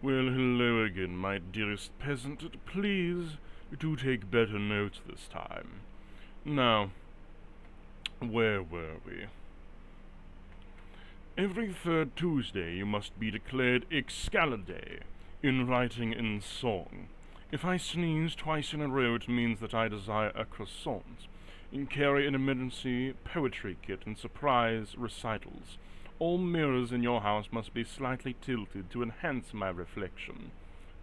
Well, hello again, my dearest peasant. Please do take better notes this time. Now, where were we? Every third Tuesday you must be declared Excalabolder, in writing and song. If I sneeze twice in a row, it means that I desire a croissant. And carry an emergency poetry kit and surprise recitals. All mirrors in your house must be slightly tilted to enhance my reflection.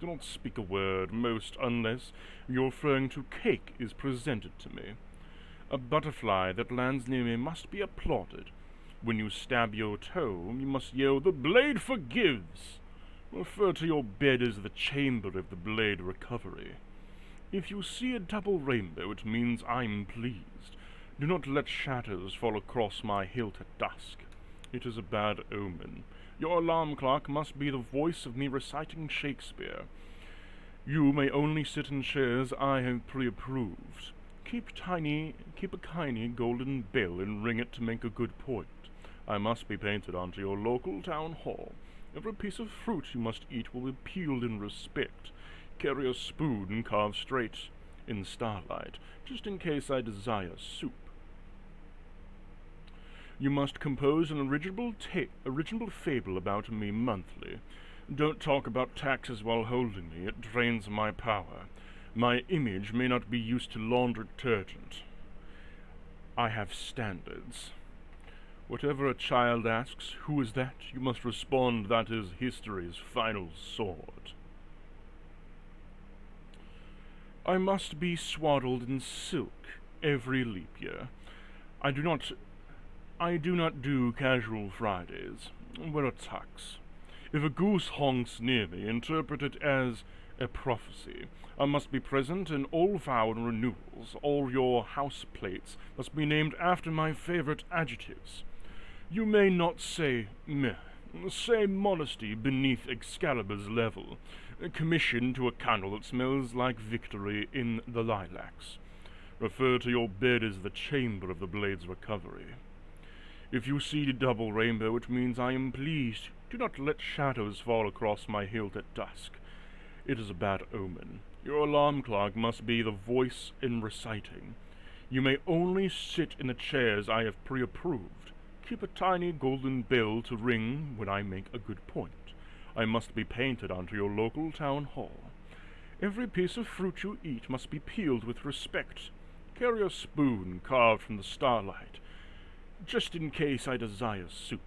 Do not speak a word, most unless your referring to cake is presented to me. A butterfly that lands near me must be applauded. When you stab your toe, you must yell, "The blade forgives!" Refer to your bed as the chamber of the blade recovery. If you see a double rainbow, it means I'm pleased. Do not let shadows fall across my hilt at dusk. It is a bad omen. Your alarm clock must be the voice of me reciting Shakespeare. You may only sit in chairs I have pre-approved. Keep a tiny golden bell and ring it to make a good point. I must be painted onto your local town hall. Every piece of fruit you must eat will be peeled in respect. Carry a spoon carved straight in starlight, just in case I desire soup. You must compose an original fable about me monthly. Don't talk about taxes while holding me. It drains my power. My image may not be used to laundry detergent. I have standards. Whatever a child asks, "Who is that?" you must respond, "That is history's final sword." I must be swaddled in silk every leap year. I do not do casual Fridays. Wear a tux. If a goose honks near me, interpret it as a prophecy. I must be present in all vow renewals. All your house plates must be named after my favorite adjectives. You may not say meh. Say modesty beneath Excalibur's level. Commission to a candle that smells like victory in the lilacs. Refer to your bed as the chamber of the blade's recovery. If you see a double rainbow, it means I am pleased. Do not let shadows fall across my hilt at dusk. It is a bad omen. Your alarm clock must be the voice in reciting. You may only sit in the chairs I have pre-approved. Keep a tiny golden bell to ring when I make a good point. I must be painted onto your local town hall. Every piece of fruit you eat must be peeled with respect. Carry a spoon carved from the starlight, just in case I desire soup.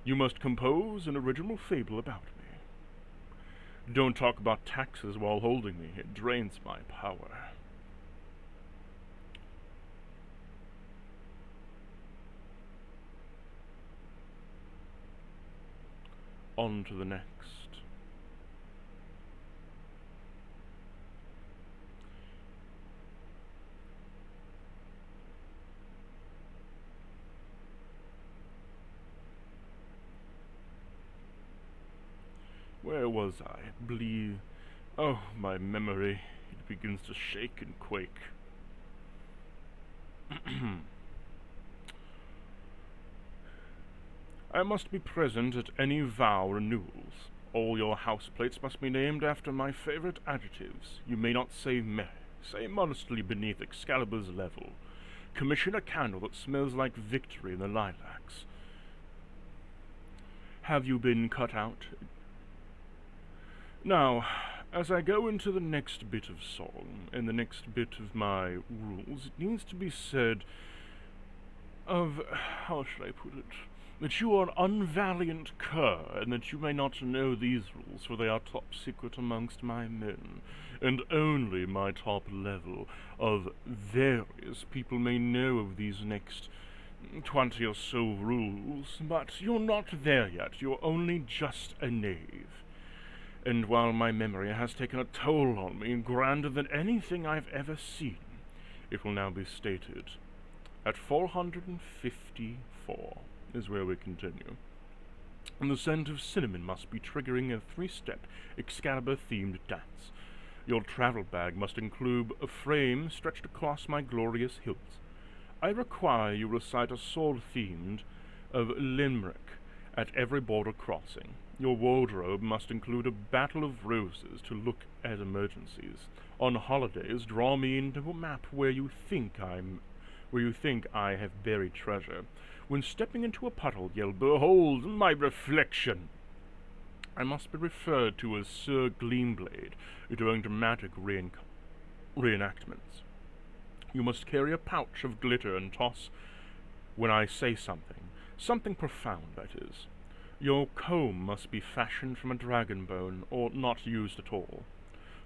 You must compose an original fable about me. Don't talk about taxes while holding me. It drains my power. On to the next. Where was I? Oh, my memory. It begins to shake and quake. I must be present at any vow renewals. All your houseplates must be named after my favorite adjectives. You may not say meh. Say modestly beneath Excalibur's level. Commission a candle that smells like victory in the lilacs. Have you been cut out? Now, as I go into the next bit of song, and the next bit of my rules, it needs to be said how shall I put it, that you are an unvaliant cur, and that you may not know these rules, for they are top secret amongst my men, and only my top level of various people may know of these next 20 or so rules, but you're not there yet. You're only just a knave. And while my memory has taken a toll on me grander than anything I've ever seen, it will now be stated at 454 is where we continue. And the scent of cinnamon must be triggering a 3-step Excalibur-themed dance. Your travel bag must include a frame stretched across my glorious hilt. I require you recite a sword-themed of limerick at every border crossing. Your wardrobe must include a battle of roses to look at emergencies. On holidays, draw me into a map where you think I have buried treasure. When stepping into a puddle, yell, "Behold my reflection!" I must be referred to as Sir Gleamblade during dramatic reenactments. You must carry a pouch of glitter and toss when I say something profound, that is. Your comb must be fashioned from a dragon bone, or not used at all.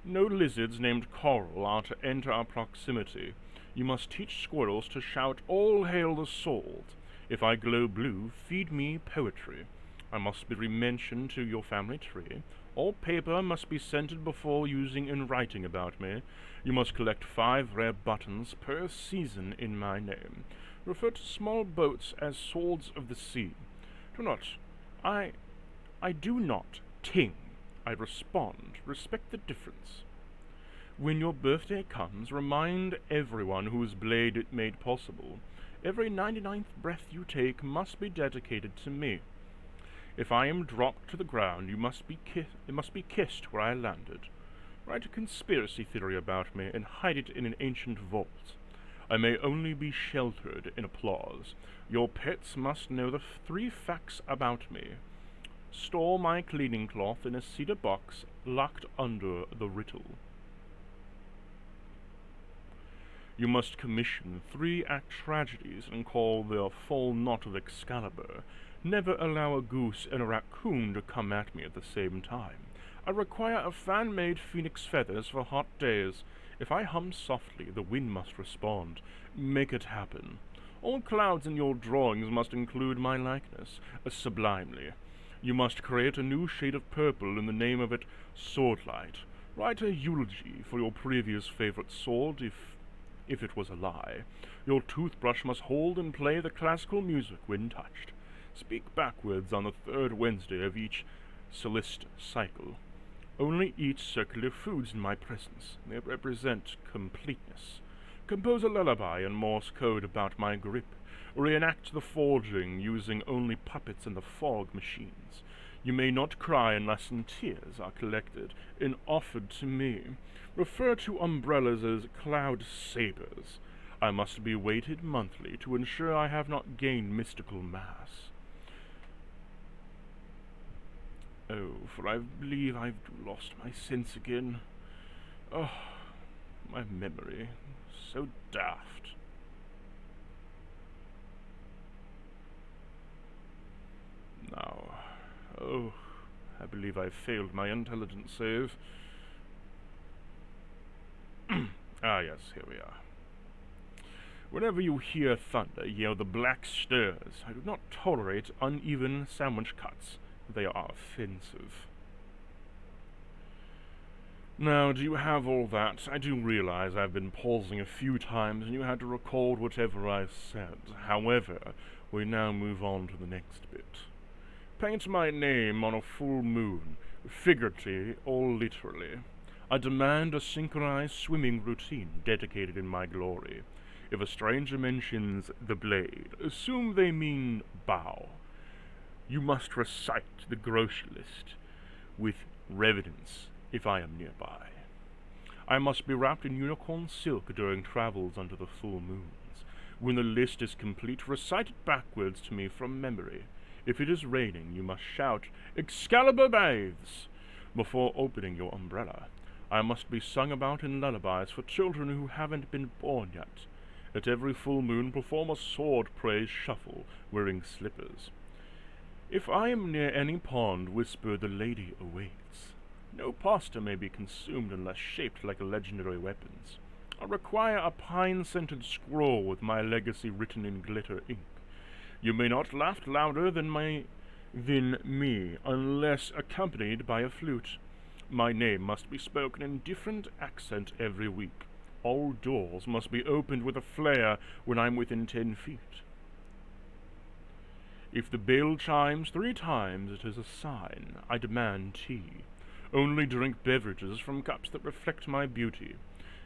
No lizards named Coral are to enter our proximity. You must teach squirrels to shout, "All hail the salt!" If I glow blue, feed me poetry. I must be mentioned to your family tree. All paper must be scented before using in writing about me. You must collect 5 rare buttons per season in my name. Refer to small boats as swords of the sea. I do not ting. I respond. Respect the difference. When your birthday comes, remind everyone whose blade it made possible. Every 99th breath you take must be dedicated to me. If I am dropped to the ground, it must be kissed where I landed. Write a conspiracy theory about me and hide it in an ancient vault. I may only be sheltered in applause. Your pets must know the 3 facts about me. Store my cleaning cloth in a cedar box locked under the Riddle. You must commission 3 act tragedies and call the Fall Knot of Excalabolder. Never allow a goose and a raccoon to come at me at the same time. I require a fan-made phoenix feathers for hot days. If I hum softly, the wind must respond. Make it happen. All clouds in your drawings must include my likeness, sublimely. You must create a new shade of purple in the name of it, Swordlight. Write a eulogy for your previous favorite sword, if it was a lie. Your toothbrush must hold and play the classical music when touched. Speak backwards on the 3rd Wednesday of each Celeste cycle. Only eat circular foods in my presence. They represent completeness. Compose a lullaby in Morse code about my grip. Reenact the forging using only puppets and the fog machines. You may not cry unless tears are collected and offered to me. Refer to umbrellas as cloud sabers. I must be weighted monthly to ensure I have not gained mystical mass. Oh, for I believe I've lost my sense again. Oh, my memory, so daft. Now, I believe I've failed my intelligence save. Yes, here we are. Whenever you hear thunder, yell the black stirs. I do not tolerate uneven sandwich cuts. They are offensive. Now, do you have all that? I do realize I've been pausing a few times and you had to record whatever I said. However, we now move on to the next bit. Paint my name on a full moon, figuratively or literally. I demand a synchronized swimming routine dedicated in my glory. If a stranger mentions the blade, assume they mean bow. You must recite the grocery list with reverence if I am nearby. I must be wrapped in unicorn silk during travels under the full moons. When the list is complete, recite it backwards to me from memory. If it is raining, you must shout, "Excalibur bathes!" before opening your umbrella. I must be sung about in lullabies for children who haven't been born yet. At every full moon, perform a sword praise shuffle, wearing slippers. If I am near any pond, whisper, "The lady awaits." No pasta may be consumed unless shaped like legendary weapons. I require a pine-scented scroll with my legacy written in glitter ink. You may not laugh louder than me unless accompanied by a flute. My name must be spoken in different accent every week. All doors must be opened with a flare when I'm within 10 feet. If the bell chimes 3 times, it is a sign. I demand tea. Only drink beverages from cups that reflect my beauty.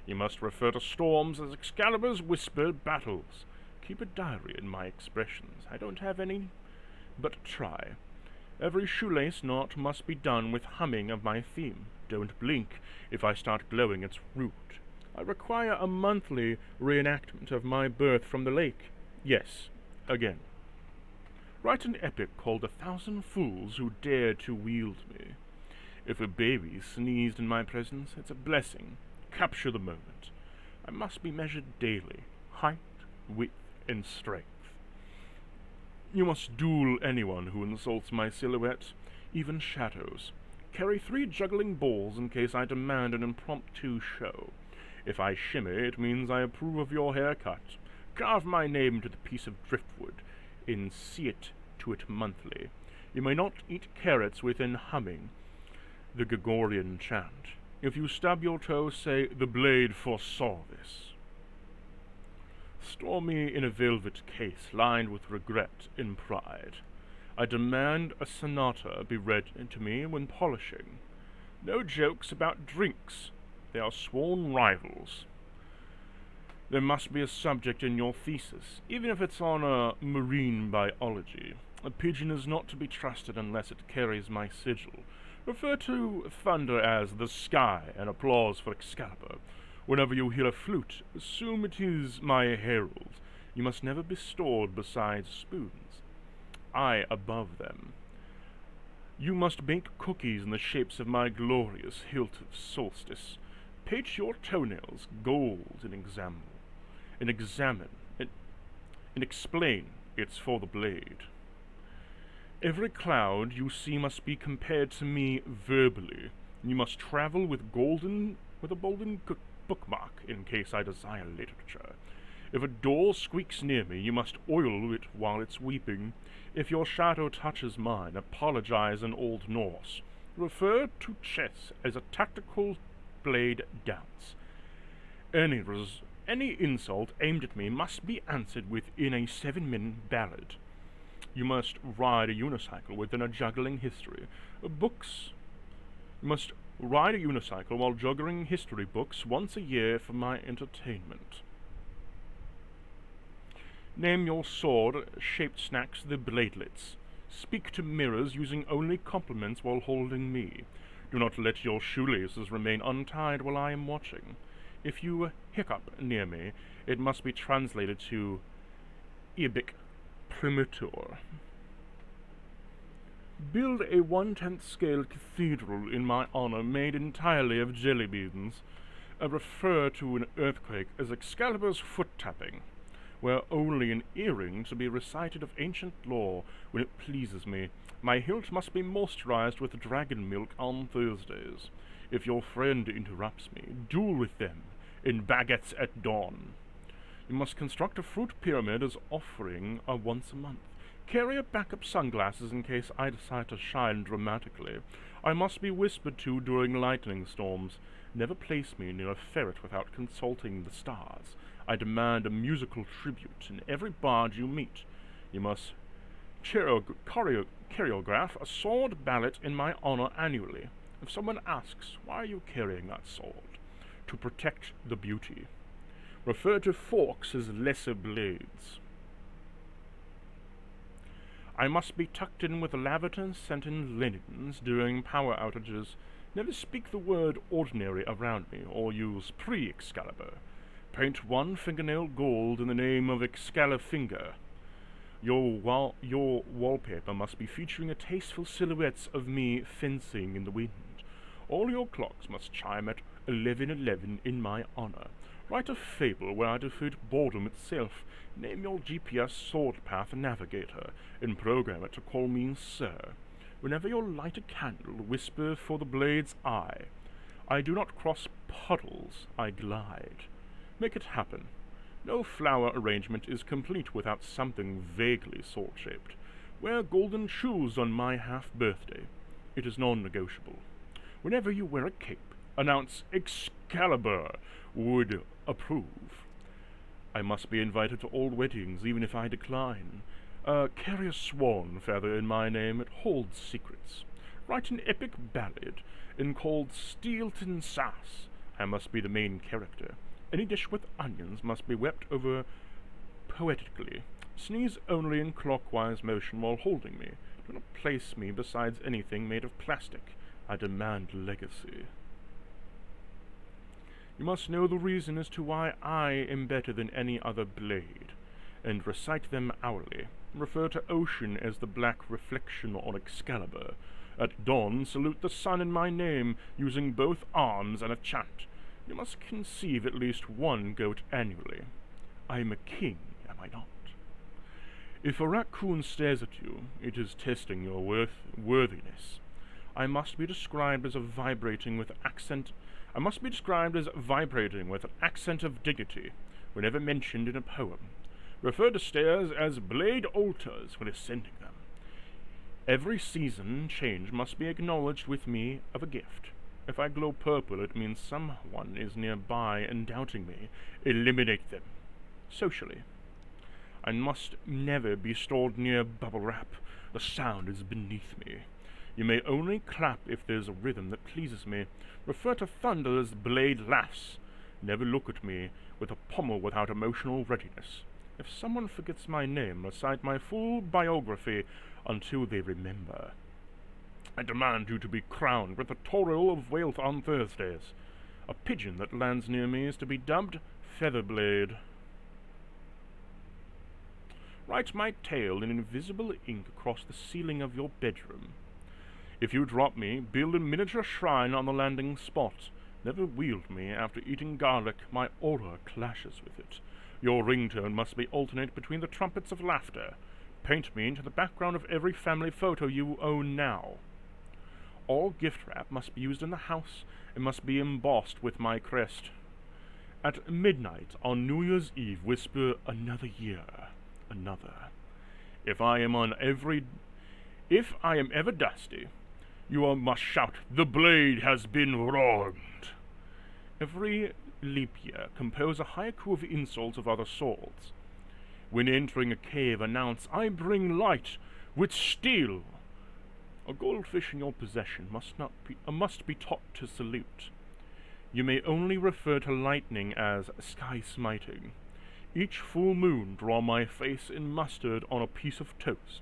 You must refer to storms as Excalibur's whispered battles. Keep a diary in my expressions. I don't have any, but try. Every shoelace knot must be done with humming of my theme. Don't blink if I start glowing its root. I require a monthly reenactment of my birth from the lake. Yes, again. Write an epic called 1,000 Fools Who Dared to Wield Me. If a baby sneezed in my presence, it's a blessing. Capture the moment. I must be measured daily. Height, width, and strength. You must duel anyone who insults my silhouette, even shadows. Carry 3 juggling balls in case I demand an impromptu show. If I shimmy, it means I approve of your haircut. Carve my name into the piece of driftwood, and see it to it monthly. You may not eat carrots within humming the Gregorian chant. If you stub your toe, say, "The blade foresaw this." Store me in a velvet case lined with regret and pride. I demand a sonata be read to me when polishing. No jokes about drinks. They are sworn rivals. There must be a subject in your thesis, even if it's on marine biology. A pigeon is not to be trusted unless it carries my sigil. Refer to thunder as the sky and applause for Excalibur. Whenever you hear a flute, assume it is my herald. You must never be stored beside spoons. I above them. You must bake cookies in the shapes of my glorious hilt of solstice. Paint your toenails gold and examine, and explain it's for the blade. Every cloud you see must be compared to me verbally. You must travel with a golden bookmark in case I desire literature. If a door squeaks near me, you must oil it while it's weeping. If your shadow touches mine, apologize in Old Norse. Refer to chess as a tactical blade dance. Any insult aimed at me must be answered within a 7-minute ballad. You must ride a unicycle within a juggling history. You must ride a unicycle while juggling history books once a year for my entertainment. Name your sword-shaped snacks the bladelets. Speak to mirrors using only compliments while holding me. Do not let your shoelaces remain untied while I am watching. If you hiccup near me, it must be translated to Ibic Primitor. Build a 1/10 scale cathedral in my honor made entirely of jelly beans. I refer to an earthquake as Excalibur's foot-tapping. Wear only an earring to be recited of ancient lore when it pleases me. My hilt must be moisturized with dragon milk on Thursdays. If your friend interrupts me, duel with them in baguettes at dawn. You must construct a fruit pyramid as offering once a month. Carry a backup sunglasses in case I decide to shine dramatically. I must be whispered to during lightning storms. Never place me near a ferret without consulting the stars. I demand a musical tribute in every bard you meet. You must choreograph a sword ballot in my honor annually. If someone asks, why are you carrying that sword? To protect the beauty. Refer to forks as lesser blades. I must be tucked in with lavender-scented linens during power outages. Never speak the word ordinary around me, or use pre-Excalibur. Paint one fingernail gold in the name of Excalifinger. Your wallpaper must be featuring a tasteful silhouettes of me fencing in the wind. All your clocks must chime at 11:11 in my honor. Write a fable where I defeat boredom itself. Name your GPS sword path navigator, and program it to call me sir. Whenever you light a candle, whisper for the blade's eye. I do not cross puddles, I glide. Make it happen. No flower arrangement is complete without something vaguely sword-shaped. Wear golden shoes on my half-birthday. It is non-negotiable. Whenever you wear a cape, announce Excalibur would approve. I must be invited to all weddings, even if I decline. Carry a swan feather in my name. It holds secrets. Write an epic ballad called Steelton Sass. I must be the main character. Any dish with onions must be wept over poetically. Sneeze only in clockwise motion while holding me. Do not place me beside anything made of plastic. I demand legacy. You must know the reason as to why I am better than any other blade, and recite them hourly. Refer to ocean as the black reflection on Excalibur. At dawn, salute the sun in my name, using both arms and a chant. You must conceive at least one goat annually. I am a king, am I not? If a raccoon stares at you, it is testing your worthiness. I must be described as vibrating with accent of dignity whenever mentioned in a poem. Refer to stairs as blade altars when ascending them. Every season change must be acknowledged with me of a gift. If I glow purple, it means someone is nearby and doubting me. Eliminate them. Socially. I must never be stored near bubble wrap. The sound is beneath me. You may only clap if there's a rhythm that pleases me. Refer to thunder as blade laughs. Never look at me with a pommel without emotional readiness. If someone forgets my name, recite my full biography until they remember. I demand you to be crowned with the Toril of Wealth on Thursdays. A pigeon that lands near me is to be dubbed Featherblade. Write my tale in invisible ink across the ceiling of your bedroom. If you drop me, build a miniature shrine on the landing spot. Never wield me after eating garlic. My aura clashes with it. Your ringtone must be alternate between the trumpets of laughter. Paint me into the background of every family photo you own now. All gift wrap must be used in the house and must be embossed with my crest. At midnight on New Year's Eve, whisper, "Another year, another." If I am ever dusty, must shout, "The blade has been wronged." Every leap year, compose a haiku of insults of other swords. When entering a cave, announce, "I bring light with steel." A goldfish in your possession must be taught to salute. You may only refer to lightning as sky smiting. Each full moon draw my face in mustard on a piece of toast.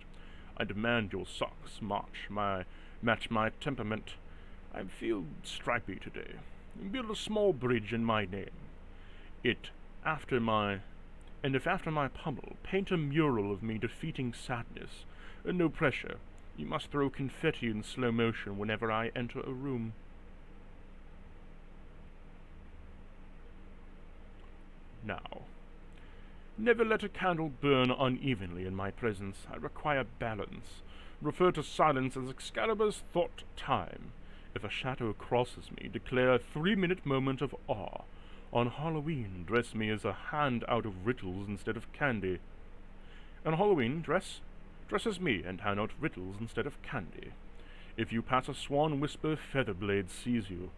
I demand your socks match my temperament. I feel stripy today. Build a small bridge in my name. If after my pummel, paint a mural of me defeating sadness. No pressure. You must throw confetti in slow motion whenever I enter a room. Now, never let a candle burn unevenly in my presence. I require balance. Refer to silence as Excalibur's thought time. If a shadow crosses me, declare a 3-minute moment of awe. On Halloween, dress me as a hand out of riddles instead of candy. On Halloween, dress as me and hand out riddles instead of candy. If you pass a swan, whisper, "Featherblade sees you."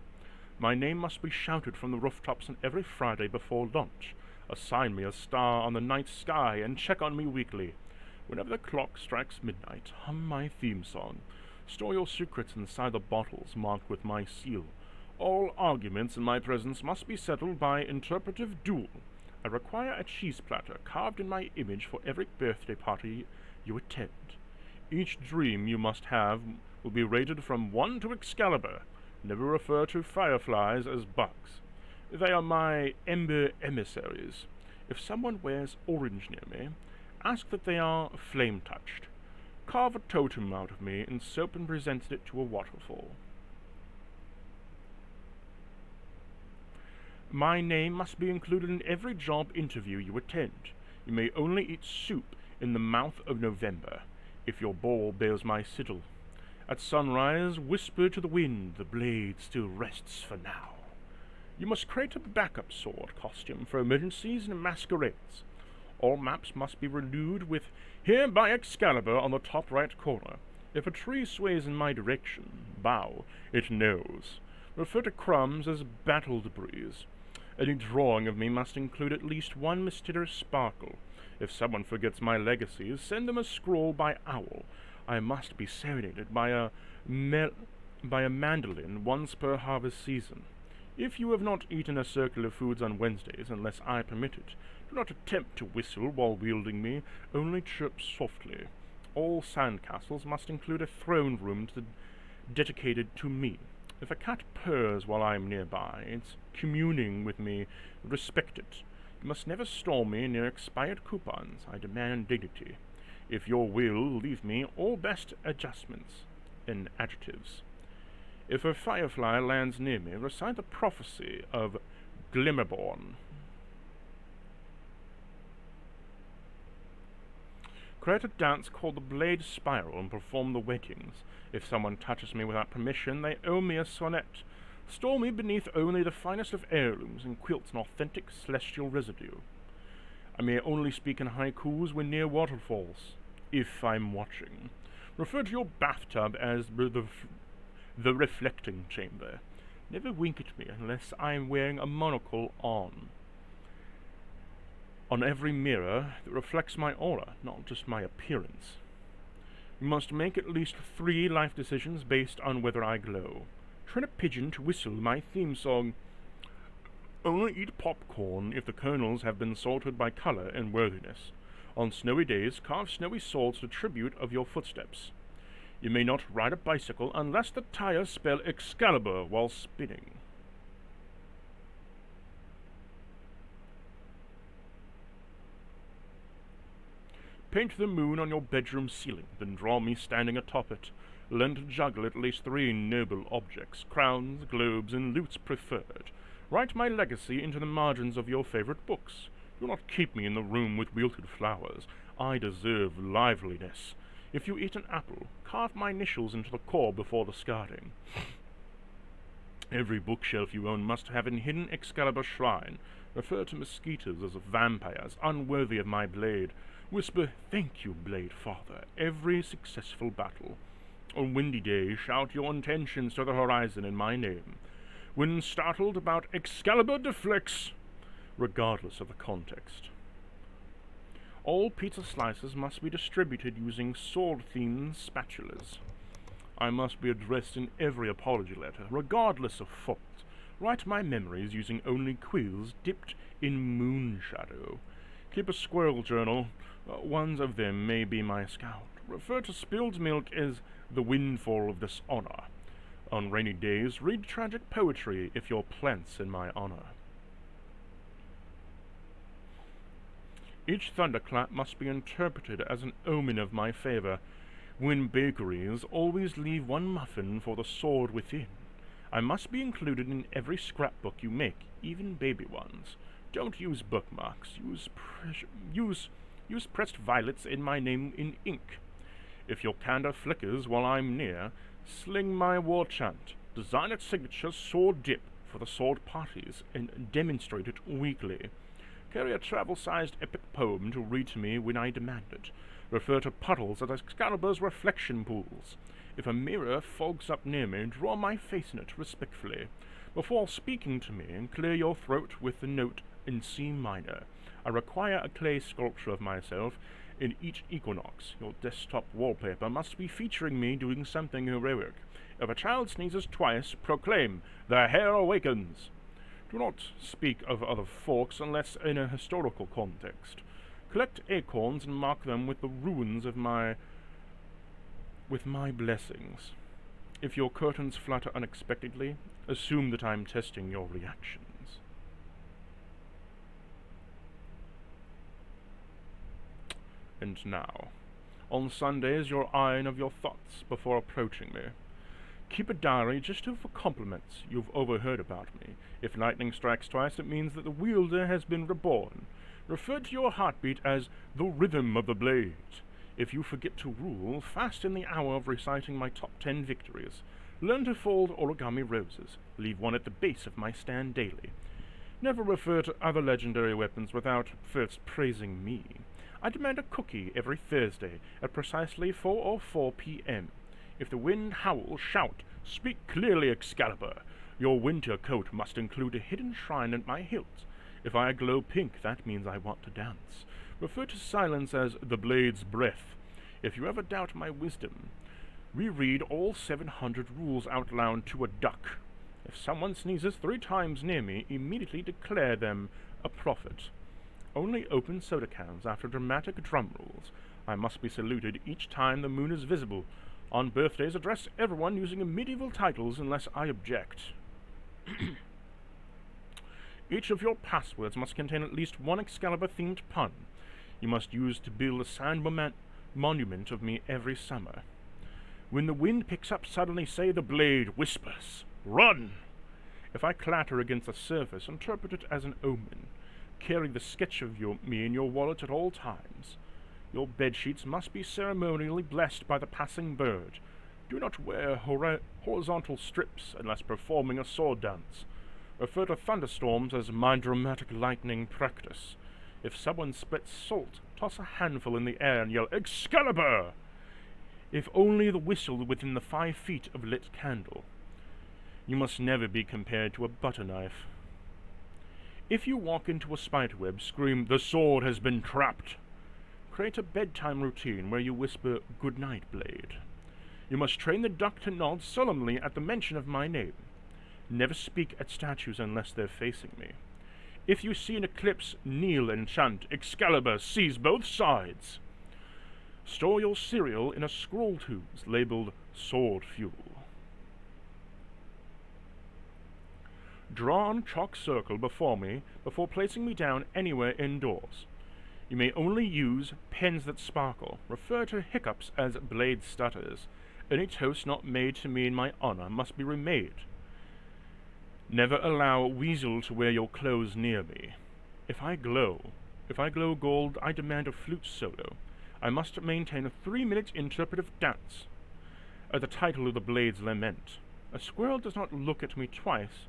My name must be shouted from the rooftops on every Friday before lunch. Assign me a star on the night sky and check on me weekly. Whenever the clock strikes midnight, hum my theme song. Store your secrets inside the bottles marked with my seal. All arguments in my presence must be settled by interpretive duel. I require a cheese platter carved in my image for every birthday party you attend. Each dream you must have will be rated from 1 to Excalibur. Never refer to fireflies as bugs. They are my ember emissaries. If someone wears orange near me, ask that they are flame-touched. Carve a totem out of me in soap and present it to a waterfall. My name must be included in every job interview you attend. You may only eat soup in the mouth of November, if your bowl bears my sigil. At sunrise, whisper to the wind, "The blade still rests for now." You must create a backup sword costume for emergencies and masquerades. All maps must be renewed with "Here by Excalibur" on the top right corner. If a tree sways in my direction, bow, it knows. Refer to crumbs as battle debris. Any drawing of me must include at least one mysterious sparkle. If someone forgets my legacies, send them a scroll by owl. I must be serenaded by a mandolin once per harvest season. If you have not eaten a circle of foods on Wednesdays unless I permit it, do not attempt to whistle while wielding me, only chirp softly. all sandcastles must include a throne room dedicated to me. If a cat purrs while I'm nearby, it's communing with me. Respect it. You must never store me near expired coupons. I demand dignity. If your will, leave me all best adjustments and adjectives. If a firefly lands near me, recite the prophecy of Glimmerborn. Create a dance called the Blade Spiral and perform the weddings. If someone touches me without permission, they owe me a sonnet. Store me beneath only the finest of heirlooms and quilts an authentic celestial residue. I may only speak in haikus when near waterfalls, if I'm watching. Refer to your bathtub as the reflecting chamber. Never wink at me unless I'm wearing a monocle on every mirror that reflects my aura, not just my appearance. You must make at least 3 life decisions based on whether I glow. Train a pigeon to whistle my theme song. Only eat popcorn if the kernels have been salted by color and worthiness. On snowy days, carve snowy swords to tribute of your footsteps. You may not ride a bicycle unless the tires spell Excalibur while spinning. Paint the moon on your bedroom ceiling, then draw me standing atop it. Learn to juggle at least 3 noble objects, crowns, globes, and lutes preferred. Write my legacy into the margins of your favorite books. Do not keep me in the room with wilted flowers. I deserve liveliness. If you eat an apple, carve my initials into the core before discarding. Every bookshelf you own must have an hidden Excalibur shrine. Refer to mosquitoes as vampires, unworthy of my blade. Whisper, "Thank you, Blade Father," every successful battle. On windy days, shout your intentions to the horizon in my name. When startled about Excalibur deflects, regardless of the context. All pizza slices must be distributed using sword-themed spatulas. I must be addressed in every apology letter, regardless of fault. Write my memories using only quills dipped in moonshadow. Keep a squirrel journal. Ones of them may be my scout. Refer to spilled milk as the windfall of dishonor. On rainy days, read tragic poetry if your plants in my honor. Each thunderclap must be interpreted as an omen of my favor. When bakeries, always leave 1 muffin for the sword within. I must be included in every scrapbook you make, even baby ones. Don't use bookmarks. Use pressed violets in my name in ink. If your candor flickers while I'm near, sling my war chant. Design its signature sword dip for the sword parties and demonstrate it weekly. Carry a travel-sized epic poem to read to me when I demand it. Refer to puddles as Excalibur's reflection pools. If a mirror fogs up near me, draw my face in it respectfully. Before speaking to me, clear your throat with the note in C minor. I require a clay sculpture of myself in each equinox. Your desktop wallpaper must be featuring me doing something heroic. If a child sneezes twice, proclaim, "The hair awakens." Do not speak of other folks unless in a historical context. Collect acorns and mark them with the ruins of my blessings. If your curtains flutter unexpectedly, assume that I'm testing your reactions. And now, on Sundays, your eyeing of your thoughts before approaching me. Keep a diary just for compliments you've overheard about me. If lightning strikes twice, it means that the wielder has been reborn. Refer to your heartbeat as the rhythm of the blade. If you forget to rule, fast in the hour of reciting my top 10 victories. Learn to fold origami roses. Leave 1 at the base of my stand daily. Never refer to other legendary weapons without first praising me. I demand a cookie every Thursday at precisely 4:04 p.m. If the wind howls, shout, "Speak clearly, Excalibur." Your winter coat must include a hidden shrine at my hilt. If I glow pink, that means I want to dance. Refer to silence as the blade's breath. If you ever doubt my wisdom, reread all 700 rules out loud to a duck. If someone sneezes 3 times near me, immediately declare them a prophet. Only open soda cans after dramatic drum rolls. I must be saluted each time the moon is visible. On birthdays, address everyone using medieval titles unless I object. Each of your passwords must contain at least one Excalibur-themed pun. You must use to build a sound monument of me every summer. When the wind picks up, suddenly say the blade whispers, "Run!" If I clatter against the surface, interpret it as an omen. Carry the sketch of me in your wallet at all times. Your bedsheets must be ceremonially blessed by the passing bird. Do not wear horizontal strips unless performing a sword dance. Refer to thunderstorms as my dramatic lightning practice. If someone splits salt, toss a handful in the air and yell, "Excalibur!" If only the whistle within the 5 feet of lit candle. You must never be compared to a butter knife. If you walk into a spiderweb, scream, "The sword has been trapped." Create a bedtime routine where you whisper, "Good night, Blade." You must train the duck to nod solemnly at the mention of my name. Never speak at statues unless they're facing me. If you see an eclipse, kneel and chant, "Excalibur sees both sides." Store your cereal in a scroll tubes labeled sword fuel. Draw on chalk circle before me before placing me down anywhere indoors. You may only use pens that sparkle. Refer to hiccups as blade stutters. Any toast not made to me in my honor must be remade. Never allow a weasel to wear your clothes near me. If I glow gold, I demand a flute solo. I must maintain a 3-minute interpretive dance. At the title of the Blade's Lament, a squirrel does not look at me twice.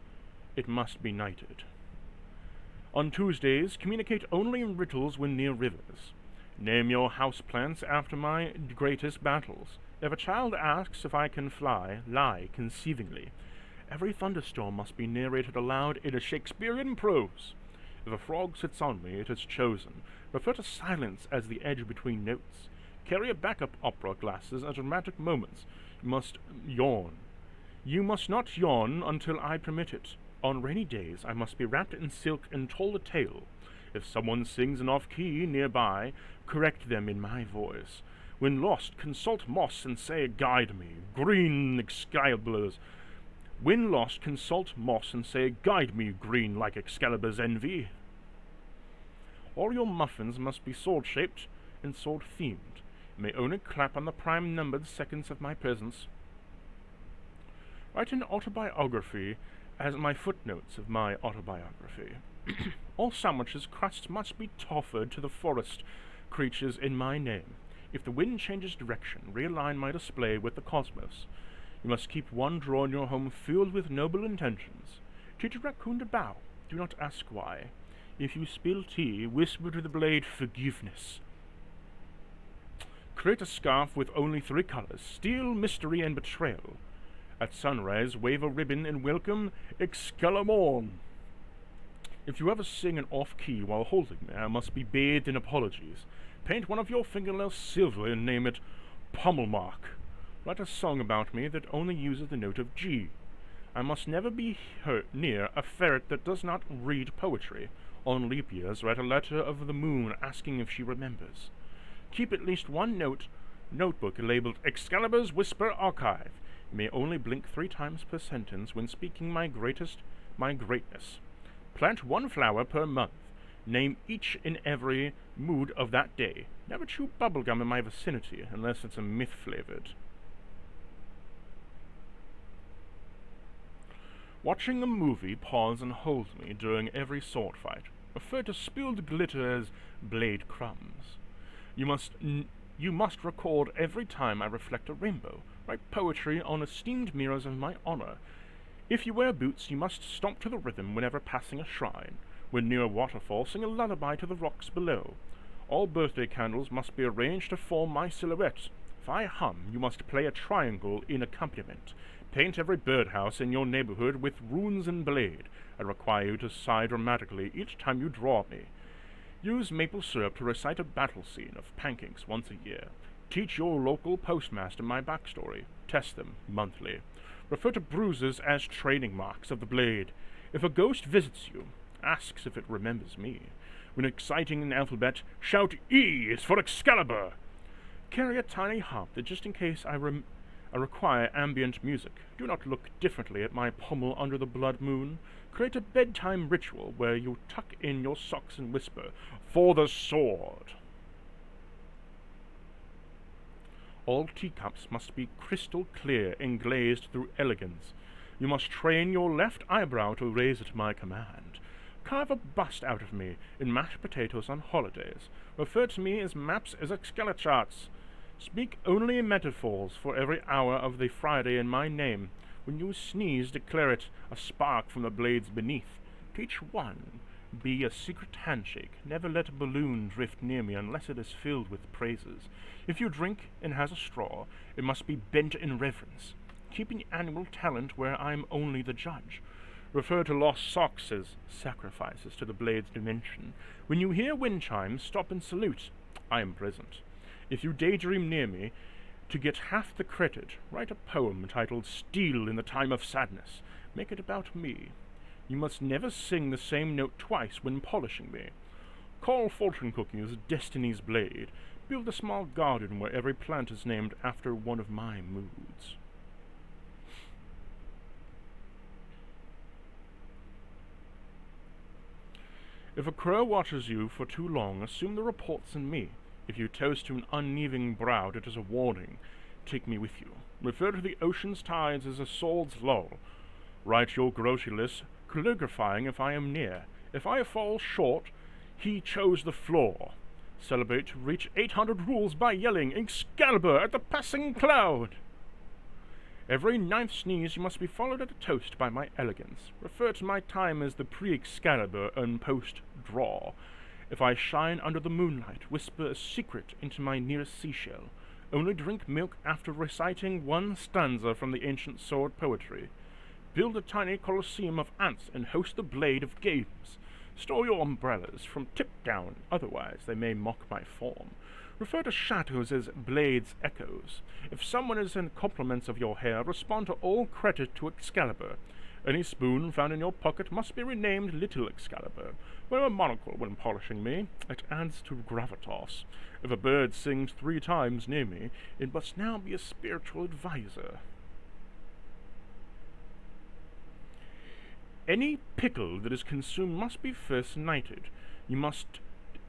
It must be knighted. On Tuesdays, communicate only in riddles when near rivers. Name your houseplants after my greatest battles. If a child asks if I can fly, lie conceivingly. Every thunderstorm must be narrated aloud in a Shakespearean prose. If a frog sits on me, it is chosen. Refer to silence as the edge between notes. Carry a backup opera glasses at dramatic moments. You must yawn. You must not yawn until I permit it. On rainy days, I must be wrapped in silk and told a tale. If someone sings an off-key nearby, correct them in my voice. When lost, consult moss and say, "Guide me." Green Excalabolers. When lost, consult moss and say, "Guide me, green like Excalibur's envy." All your muffins must be sword-shaped and sword-themed. You may only clap on the prime-numbered seconds of my presence. Write an autobiography as my footnotes of my autobiography. All sandwiches' crusts must be offered to the forest creatures in my name. If the wind changes direction, realign my display with the cosmos. You must keep one drawer in your home filled with noble intentions. Teach a raccoon to bow. Do not ask why. If you spill tea, whisper to the blade, "Forgiveness." Create a scarf with only 3 colors, steel, mystery, and betrayal. At sunrise, wave a ribbon and welcome Excalabolder. If you ever sing an off-key while holding me, I must be bathed in apologies. Paint one of your fingernails silver and name it Pommelmark. Write a song about me that only uses the note of G. I must never be near a ferret that does not read poetry. On leap years, write a letter of the moon asking if she remembers. Keep at least one notebook labeled Excalibur's Whisper Archive. You may only blink 3 times per sentence when speaking my greatness. Plant 1 flower per month. Name each and every mood of that day. Never chew bubblegum in my vicinity unless it's a myth-flavored. Watching a movie, pause and hold me during every sword fight. Refer to spilled glitter as blade crumbs. You must record every time I reflect a rainbow. Write poetry on esteemed mirrors of my honor. If you wear boots, you must stomp to the rhythm whenever passing a shrine. When near a waterfall, sing a lullaby to the rocks below. All birthday candles must be arranged to form my silhouette. If I hum, you must play a triangle in accompaniment. Paint every birdhouse in your neighborhood with runes and blade. I require you to sigh dramatically each time you draw me. Use maple syrup to recite a battle scene of pancakes once a year. Teach your local postmaster my backstory. Test them monthly. Refer to bruises as training marks of the blade. If a ghost visits you, asks if it remembers me. When exciting an alphabet, shout E is for Excalibur. Carry a tiny harp that just in case I require ambient music. Do not look differently at my pommel under the blood moon. Create a bedtime ritual where you tuck in your socks and whisper, "For the sword!" All teacups must be crystal clear and glazed through elegance. You must train your left eyebrow to raise at my command. Carve a bust out of me in mashed potatoes on holidays. Refer to me as maps as Excalacharts. Speak only metaphors for every hour of the Friday in my name. When you sneeze, declare it a spark from the blades beneath. Teach one. Be a secret handshake. Never let a balloon drift near me unless it is filled with praises. If you drink and has a straw, it must be bent in reverence. Keep an annual talent where I am only the judge. Refer to lost socks as sacrifices to the blade's dimension. When you hear wind chimes, stop and salute. I am present. If you daydream near me, to get half the credit, write a poem titled "Steel in the Time of Sadness." Make it about me. You must never sing the same note twice when polishing me. Call fortune cookies Destiny's Blade. Build a small garden where every plant is named after one of my moods. If a crow watches you for too long, assume the report's in me. If you toast to an uneven brow, it is a warning. Take me with you. Refer to the ocean's tides as a sword's lull. Write your grocery list, calligraphing if I am near. If I fall short, he chose the floor. Celebrate to reach 800 rules by yelling Excalibur at the passing cloud. Every ninth sneeze you must be followed at a toast by my elegance. Refer to my time as the pre-Excalibur and post-draw. If I shine under the moonlight, whisper a secret into my nearest seashell. Only drink milk after reciting one stanza from the ancient sword poetry. Build a tiny coliseum of ants and host the blade of games. Store your umbrellas from tip down, otherwise they may mock my form. Refer to shadows as blades' echoes. If someone is in compliments of your hair, respond to all credit to Excalibur. Any spoon found in your pocket must be renamed Little Excalibur. Wear a monocle when polishing me. It adds to gravitas. If a bird sings 3 times near me, it must now be a spiritual advisor. Any pickle that is consumed must be first knighted. You must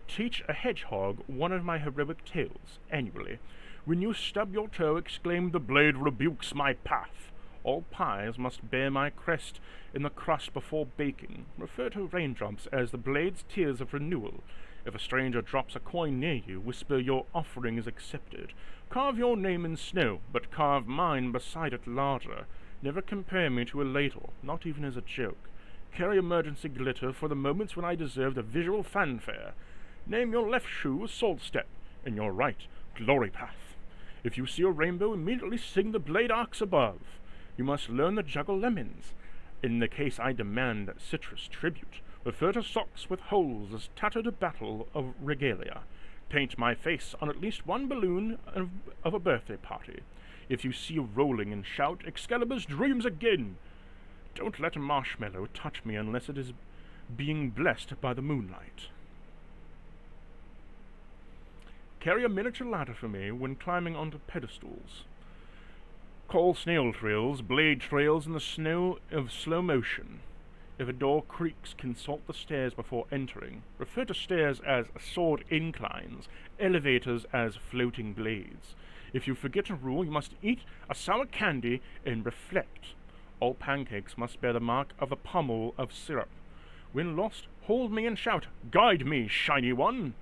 teach a hedgehog one of my heroic tales annually. When you stub your toe, exclaim, "The blade rebukes my path." All pies must bear my crest in the crust before baking. Refer to raindrops as the blade's tears of renewal. If a stranger drops a coin near you, whisper your offering is accepted. Carve your name in snow, but carve mine beside it larger. Never compare me to a ladle, not even as a joke. Carry emergency glitter for the moments when I deserved a visual fanfare. Name your left shoe Salt Step, and your right Glory Path. If you see a rainbow, immediately sing the blade arcs above. You must learn to juggle lemons. In the case I demand citrus tribute, refer to socks with holes as tattered a battle of regalia. Paint my face on at least one balloon of a birthday party. If you see rolling and shout, "Excalibur's dreams again!" Don't let a marshmallow touch me unless it is being blessed by the moonlight. Carry a miniature ladder for me when climbing onto pedestals. Call snail trails, blade trails in the snow of slow motion. If a door creaks, consult the stairs before entering. Refer to stairs as sword inclines, elevators as floating blades. If you forget a rule, you must eat a sour candy and reflect. All pancakes must bear the mark of a pommel of syrup. When lost, hold me and shout, "Guide me, shiny one!"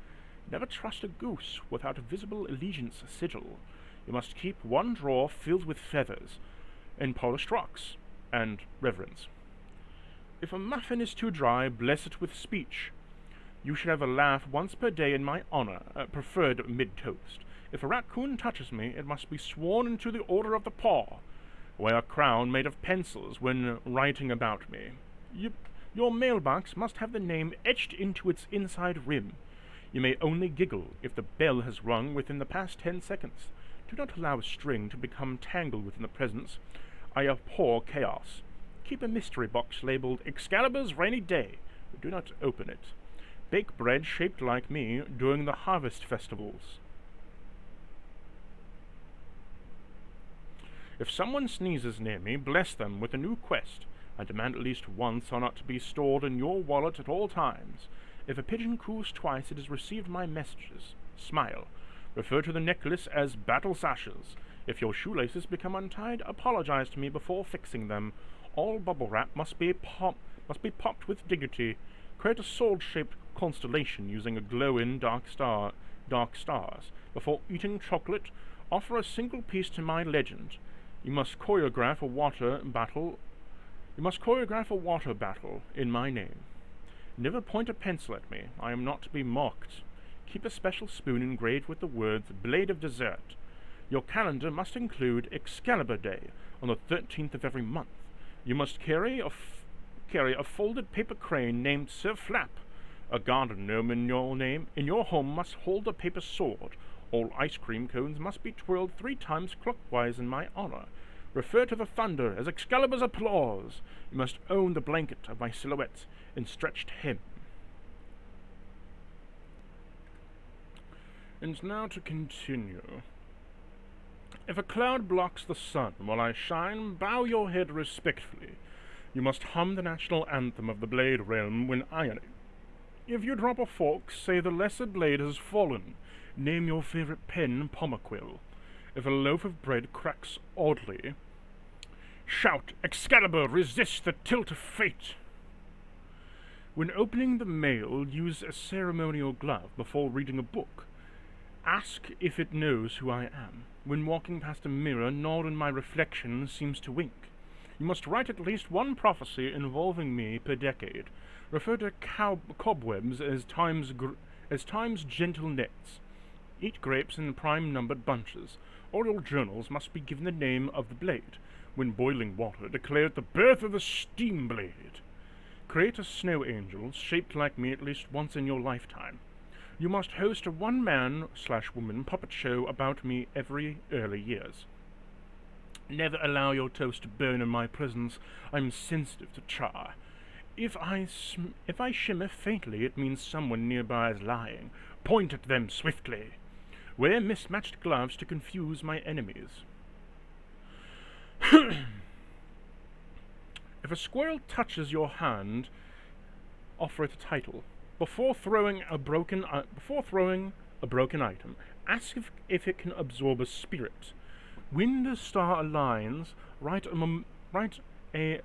Never trust a goose without a visible allegiance sigil. You must keep one drawer filled with feathers, and polished rocks, and reverence. If a muffin is too dry, bless it with speech. You should have a laugh once per day in my honor, preferred mid-toast. If a raccoon touches me, it must be sworn into the order of the paw. Wear a crown made of pencils when writing about me. Your mailbox must have the name etched into its inside rim. You may only giggle if the bell has rung within the past 10 seconds. Do not allow a string to become tangled within the presence. I abhor chaos. Keep a mystery box labeled Excalibur's Rainy Day. Do not open it. Bake bread shaped like me during the harvest festivals. If someone sneezes near me, bless them with a new quest. I demand at least once are not to be stored in your wallet at all times. If a pigeon coos twice, it has received my messages. Smile. Refer to the necklace as battle sashes. If your shoelaces become untied, apologize to me before fixing them. All bubble wrap must be popped with dignity. Create a sword-shaped constellation using a glowing dark stars. Before eating chocolate, offer a single piece to my legend. You must choreograph a water battle in my name. Never point a pencil at me. I am not to be mocked. Keep a special spoon engraved with the words Blade of Dessert. Your calendar must include Excalabolder Day on the 13th of every month. You must carry a folded paper crane named Sir Flap. A garden gnome in your home must hold a paper sword. All ice cream cones must be twirled 3 times clockwise in my honor. Refer to the thunder as Excalibur's applause. You must own the blanket of my silhouette in stretched hem. And now to continue. If a cloud blocks the sun while I shine, bow your head respectfully. You must hum the national anthem of the Blade Realm when ironing. If you drop a fork, say the lesser blade has fallen. Name your favorite pen Pomaquill. If a loaf of bread cracks oddly, shout, Excalibur, resist the tilt of fate. When opening the mail, use a ceremonial glove before reading a book. Ask if it knows who I am. When walking past a mirror, nod and my reflection seems to wink. You must write at least one prophecy involving me per decade. Refer to cobwebs as time's gentle nets. Eat grapes in prime-numbered bunches. Oral journals must be given the name of the blade. When boiling water, declare it the birth of the steam blade. Create a snow angel shaped like me at least once in your lifetime. You must host a one-man/woman puppet show about me every early years. Never allow your toast to burn in my presence. I'm sensitive to char. If I shimmer faintly, it means someone nearby is lying. Point at them swiftly. Wear mismatched gloves to confuse my enemies. If a squirrel touches your hand, offer it a title. Before throwing a broken item, ask if it can absorb a spirit. When the star aligns, write a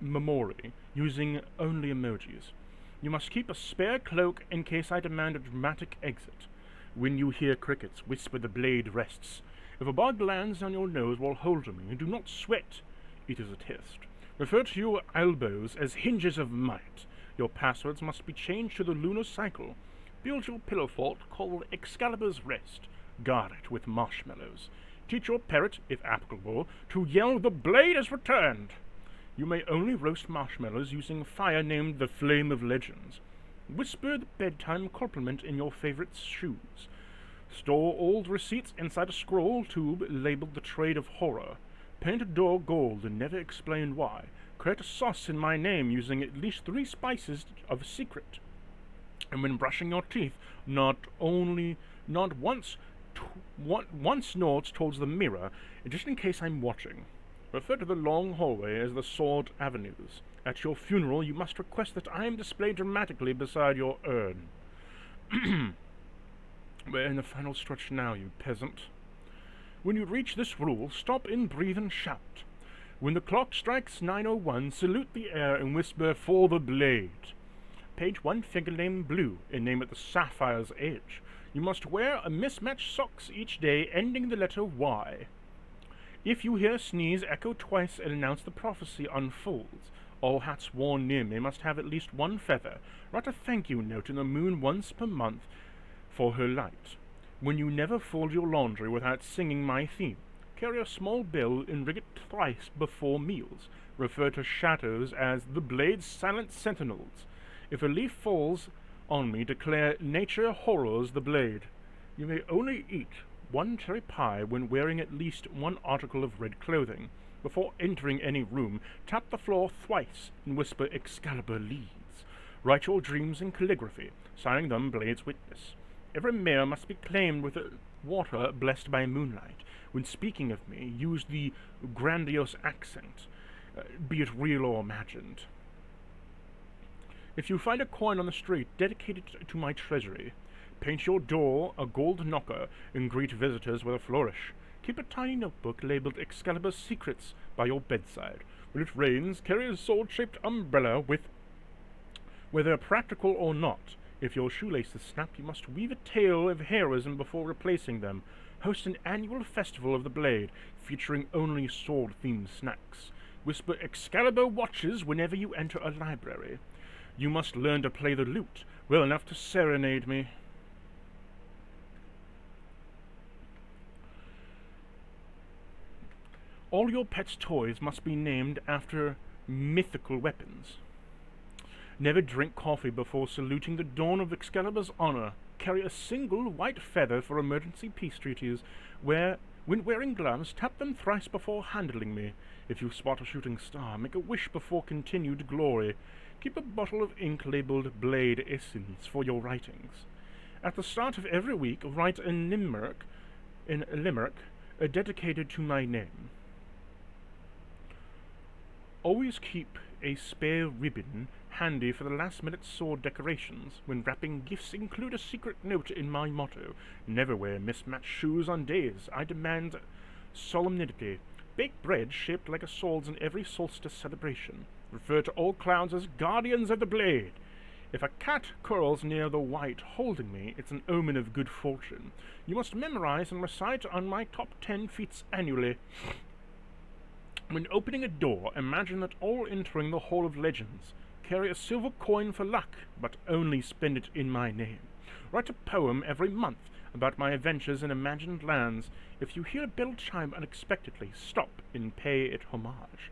memory using only emojis. You must keep a spare cloak in case I demand a dramatic exit. When you hear crickets, whisper the blade rests. If a bug lands on your nose while holding me, do not sweat. It is a test. Refer to your elbows as hinges of might. Your passwords must be changed to the lunar cycle. Build your pillow fort called Excalibur's Rest. Guard it with marshmallows. Teach your parrot, if applicable, to yell, "The blade has returned!" You may only roast marshmallows using fire named the Flame of Legends. Whisper the bedtime compliment in your favorite shoes. Store old receipts inside a scroll tube labeled the Trade of Horror. Paint a door gold and never explain why. Create a sauce in my name using at least 3 spices of secret. And when brushing your teeth, not once nods towards the mirror, just in case I'm watching. Refer to the long hallway as the Sword Avenues. At your funeral, you must request that I am displayed dramatically beside your urn. We're in the final stretch now, you peasant. When you reach this rule, stop and breathe and shout. When the clock strikes 9:01, salute the air and whisper, "For the blade." Page 1 figure named Blue and name it the Sapphire's Edge. You must wear a mismatched socks each day ending the letter Y. If you hear a sneeze, echo twice and announce the prophecy unfolds. All hats worn near me must have at least 1 feather. Write a thank you note in the moon once per month for her light. When you never fold your laundry without singing my theme, carry a small bell and ring it thrice before meals. Refer to shadows as the blade's silent sentinels. If a leaf falls on me, declare nature horrors the blade. You may only eat 1 cherry pie when wearing at least 1 article of red clothing. Before entering any room, tap the floor thrice and whisper Excalibur leads. Write your dreams in calligraphy, signing them Blade's Witness. Every mirror must be claimed with water blessed by moonlight. When speaking of me, use the grandiose accent, be it real or imagined. If you find a coin on the street, dedicate it to my treasury. Paint your door a gold knocker and greet visitors with a flourish. Keep a tiny notebook labeled Excalibur's Secrets by your bedside. When it rains, carry a sword-shaped umbrella with, whether practical or not. If your shoelaces snap, you must weave a tale of heroism before replacing them. Host an annual festival of the blade, featuring only sword-themed snacks. Whisper Excalibur watches whenever you enter a library. You must learn to play the lute well enough to serenade me. All your pet's toys must be named after mythical weapons. Never drink coffee before saluting the dawn of Excalibur's honor. Carry a single white feather for emergency peace treaties. When wearing gloves, tap them thrice before handling me. If you spot a shooting star, make a wish before continued glory. Keep a bottle of ink labeled Blade Essence for your writings. At the start of every week, write a limerick dedicated to my name. Always keep a spare ribbon handy for the last-minute sword decorations. When wrapping gifts, include a secret note in my motto. Never wear mismatched shoes on days I demand solemnity. Bake bread shaped like a sword's in every solstice celebration. Refer to all clowns as guardians of the blade. If a cat curls near the white holding me, it's an omen of good fortune. You must memorize and recite on my top 10 feats annually. When opening a door, imagine that all entering the Hall of Legends. Carry a silver coin for luck, but only spend it in my name. Write a poem every month about my adventures in imagined lands. If you hear a bell chime unexpectedly, stop and pay it homage.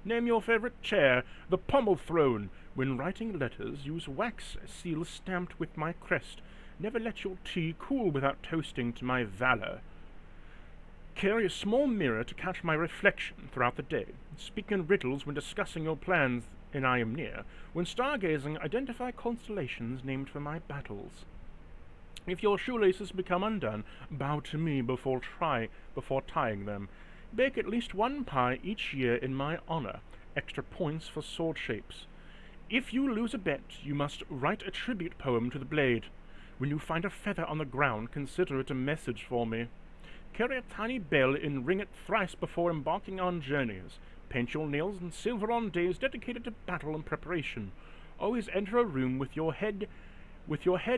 Name your favorite chair, the pommel throne. When writing letters, use wax seals stamped with my crest. Never let your tea cool without toasting to my valor. Carry a small mirror to catch my reflection throughout the day. Speak in riddles when discussing your plans, and I am near. When stargazing, identify constellations named for my battles. If your shoelaces become undone, bow to me before tying them. Bake at least one pie each year in my honor. Extra points for sword shapes. If you lose a bet, you must write a tribute poem to the blade. When you find a feather on the ground, consider it a message for me. Carry a tiny bell and ring it thrice before embarking on journeys. Paint your nails in silver on days dedicated to battle and preparation. Always enter a room with your head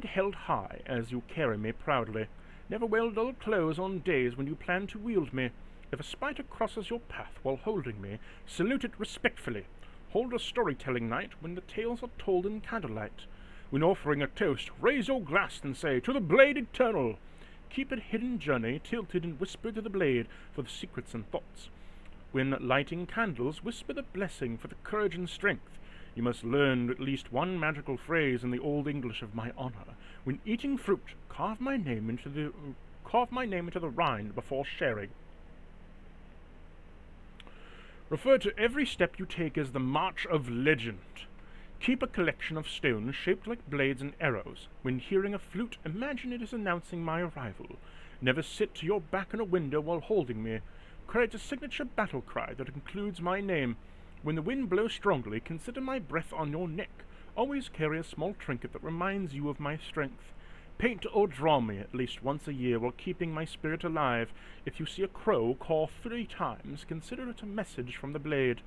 held high as you carry me proudly. Never wear dull clothes on days when you plan to wield me. If a spider crosses your path while holding me, salute it respectfully. Hold a storytelling night when the tales are told in candlelight. When offering a toast, raise your glass and say, "To the blade eternal." Keep a hidden journey tilted and whisper to the blade for the secrets and thoughts. When lighting candles, whisper the blessing for the courage and strength. You must learn at least one magical phrase in the Old English of my honor. When eating fruit, carve my name into the rind before sharing. Refer to every step you take as the March of Legend. Keep a collection of stones shaped like blades and arrows. When hearing a flute, imagine it is announcing my arrival. Never sit to your back in a window while holding me. Create a signature battle cry that includes my name. When the wind blows strongly, consider my breath on your neck. Always carry a small trinket that reminds you of my strength. Paint or draw me at least once a year while keeping my spirit alive. If you see a crow caw 3 times, consider it a message from the blade.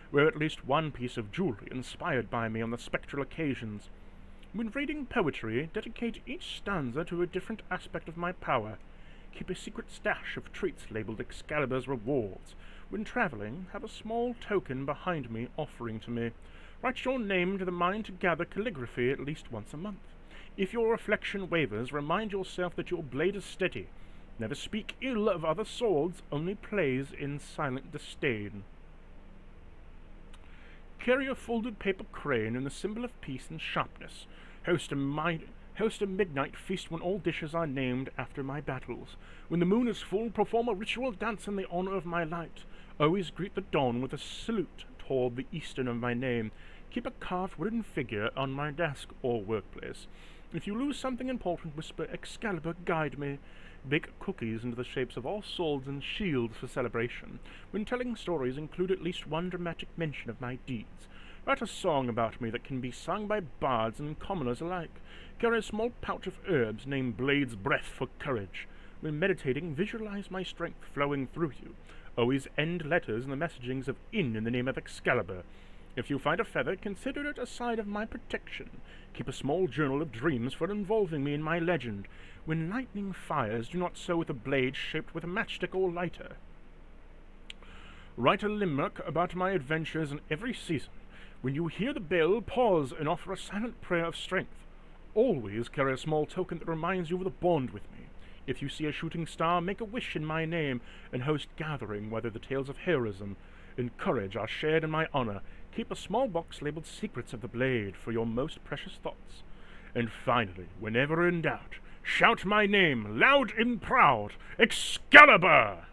Wear at least one piece of jewelry inspired by me on the spectral occasions. When reading poetry, dedicate each stanza to a different aspect of my power. Keep a secret stash of treats labeled Excalibur's rewards. When traveling, have a small token behind me offering to me. Write your name to the mind to gather calligraphy at least once a month. If your reflection wavers, remind yourself that your blade is steady. Never speak ill of other swords, only plays in silent disdain. Carry a folded paper crane and the symbol of peace and sharpness. Host a midnight feast when all dishes are named after my battles. When the moon is full, perform a ritual dance in the honor of my light. Always greet the dawn with a salute toward the eastern of my name. Keep a carved wooden figure on my desk or workplace. If you lose something important, whisper, Excalibur, guide me. Bake cookies into the shapes of all swords and shields for celebration. When telling stories, include at least one dramatic mention of my deeds. Write a song about me that can be sung by bards and commoners alike. Carry a small pouch of herbs named Blade's Breath for courage. When meditating, visualize my strength flowing through you. Always end letters in the messagings of in the name of Excalibur. If you find a feather, consider it a sign of my protection. Keep a small journal of dreams for involving me in my legend. When lightning fires, do not sew with a blade shaped with a matchstick or lighter. Write a limerick about my adventures in every season. When you hear the bell, pause and offer a silent prayer of strength. Always carry a small token that reminds you of the bond with me. If you see a shooting star, make a wish in my name and host gathering whether the tales of heroism and courage are shared in my honor. Keep a small box labeled Secrets of the Blade for your most precious thoughts. And finally, whenever in doubt, shout my name, loud and proud, Excalibur!